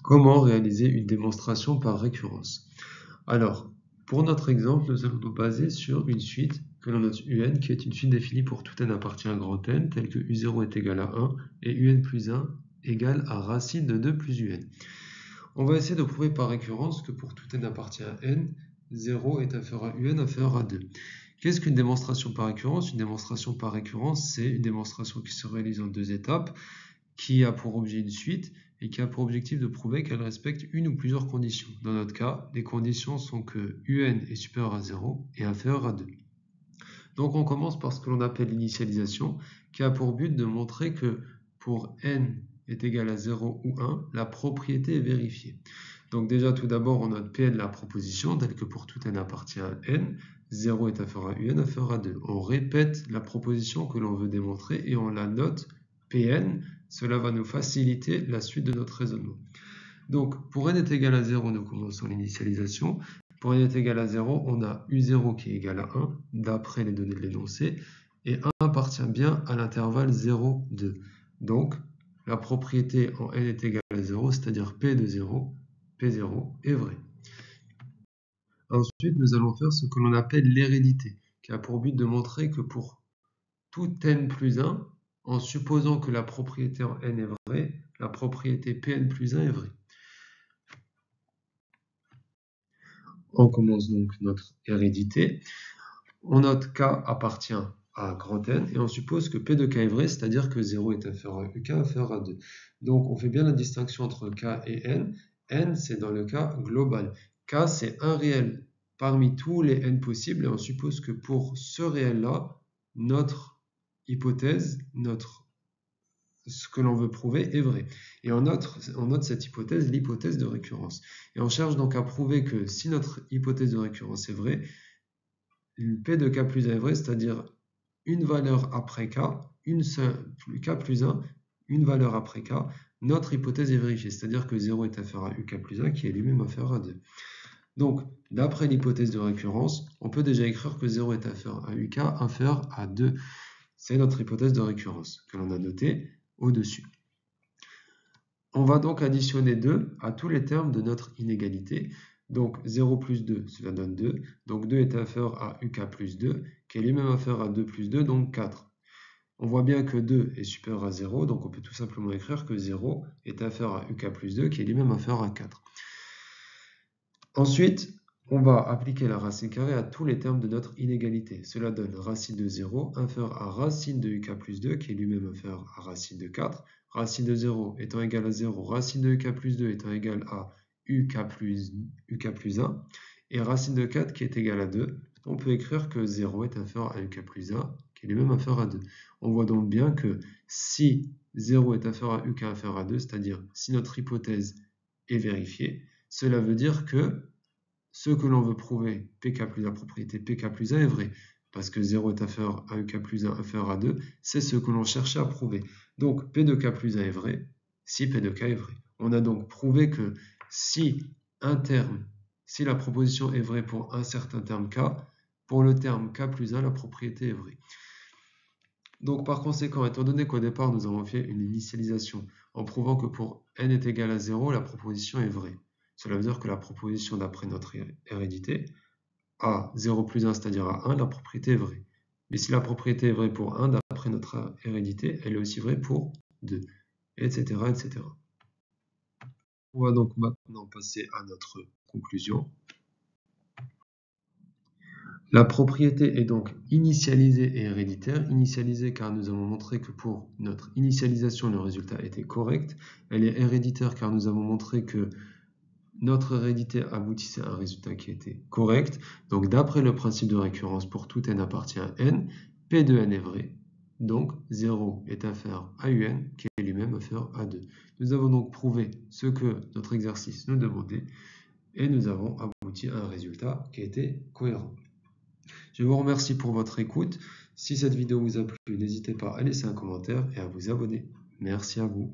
Comment réaliser une démonstration par récurrence? Alors, pour notre exemple, nous allons nous baser sur une suite que l'on note UN, qui est une suite définie pour tout n appartient à grand N, tel que U0 est égal à 1 et UN plus 1 égale à racine de 2 plus UN. On va essayer de prouver par récurrence que pour tout n appartient à N, 0 est inférieur à UN inférieur à 2. Qu'est-ce qu'une démonstration par récurrence? Une démonstration par récurrence, c'est une démonstration qui se réalise en deux étapes, qui a pour objet une suite et qui a pour objectif de prouver qu'elle respecte une ou plusieurs conditions. Dans notre cas, les conditions sont que UN est supérieur à 0 et inférieur à 2. Donc on commence par ce que l'on appelle l'initialisation, qui a pour but de montrer que pour n est égal à 0 ou 1, la propriété est vérifiée. Donc déjà tout d'abord on note Pn la proposition, telle que pour tout n appartient à n, 0 est inférieur à UN inférieur à 2. On répète la proposition que l'on veut démontrer et on la note Pn. Cela va nous faciliter la suite de notre raisonnement. Donc, pour n est égal à 0, nous commençons l'initialisation. Pour n est égal à 0, on a U0 qui est égal à 1, d'après les données de l'énoncé, et 1 appartient bien à l'intervalle 0, 2. Donc, la propriété en n est égal à 0, c'est-à-dire P de 0, P0 est vrai. Ensuite, nous allons faire ce que l'on appelle l'hérédité, qui a pour but de montrer que pour tout n plus 1, en supposant que la propriété en n est vraie, la propriété Pn plus 1 est vraie. On commence donc notre hérédité. On note K appartient à grand N et on suppose que P de K est vrai, c'est-à-dire que 0 est inférieur à UK inférieur à 2. Donc on fait bien la distinction entre K et N. N, c'est dans le cas global. K, c'est un réel parmi tous les N possibles et on suppose que pour ce réel-là, notre hypothèse, ce que l'on veut prouver est vrai. Et on note cette hypothèse, l'hypothèse de récurrence. Et on cherche donc à prouver que si notre hypothèse de récurrence est vraie, P de K plus 1 est vrai, c'est-à-dire une valeur après K, K plus 1, une valeur après K, notre hypothèse est vérifiée, c'est-à-dire que 0 est inférieur à UK plus 1, qui est lui-même inférieur à 2. Donc, d'après l'hypothèse de récurrence, on peut déjà écrire que 0 est inférieur à UK, inférieur à 2. C'est notre hypothèse de récurrence que l'on a notée au-dessus. On va donc additionner 2 à tous les termes de notre inégalité. Donc 0 plus 2, cela donne 2. Donc 2 est inférieur à UK plus 2, qui est lui-même inférieur à 2 plus 2, donc 4. On voit bien que 2 est supérieur à 0, donc on peut tout simplement écrire que 0 est inférieur à UK plus 2, qui est lui-même inférieur à 4. Ensuite, on va appliquer la racine carrée à tous les termes de notre inégalité. Cela donne racine de 0 inférieur à racine de UK plus 2, qui est lui-même inférieur à racine de 4. Racine de 0 étant égal à 0, racine de UK plus 2 étant égal à UK plus 1, et racine de 4 qui est égal à 2. On peut écrire que 0 est inférieur à UK plus 1, qui est lui-même inférieur à 2. On voit donc bien que si 0 est inférieur à UK inférieur à 2, c'est-à-dire si notre hypothèse est vérifiée, cela veut dire que ce que l'on veut prouver, PK plus la propriété PK plus 1 est vrai, parce que 0 est inférieur à UK plus 1 inférieur à 2, c'est ce que l'on cherchait à prouver. Donc P de K plus 1 est vrai, si P de K est vrai. On a donc prouvé que si la proposition est vraie pour un certain terme K, pour le terme K plus 1, la propriété est vraie. Donc par conséquent, étant donné qu'au départ nous avons fait une initialisation en prouvant que pour n est égal à 0, la proposition est vraie. Cela veut dire que la proposition d'après notre hérédité, à 0 plus 1, c'est-à-dire à 1, la propriété est vraie. Mais si la propriété est vraie pour 1, d'après notre hérédité, elle est aussi vraie pour 2, etc., etc. On va donc maintenant passer à notre conclusion. La propriété est donc initialisée et héréditaire. Initialisée car nous avons montré que pour notre initialisation, le résultat était correct. Elle est héréditaire car nous avons montré que notre hérédité aboutissait à un résultat qui était correct. Donc d'après le principe de récurrence, pour tout n appartient à n, P de n est vrai. Donc 0 est inférieur à UN, qui est lui-même inférieur à 2. Nous avons donc prouvé ce que notre exercice nous demandait et nous avons abouti à un résultat qui était cohérent. Je vous remercie pour votre écoute. Si cette vidéo vous a plu, n'hésitez pas à laisser un commentaire et à vous abonner. Merci à vous.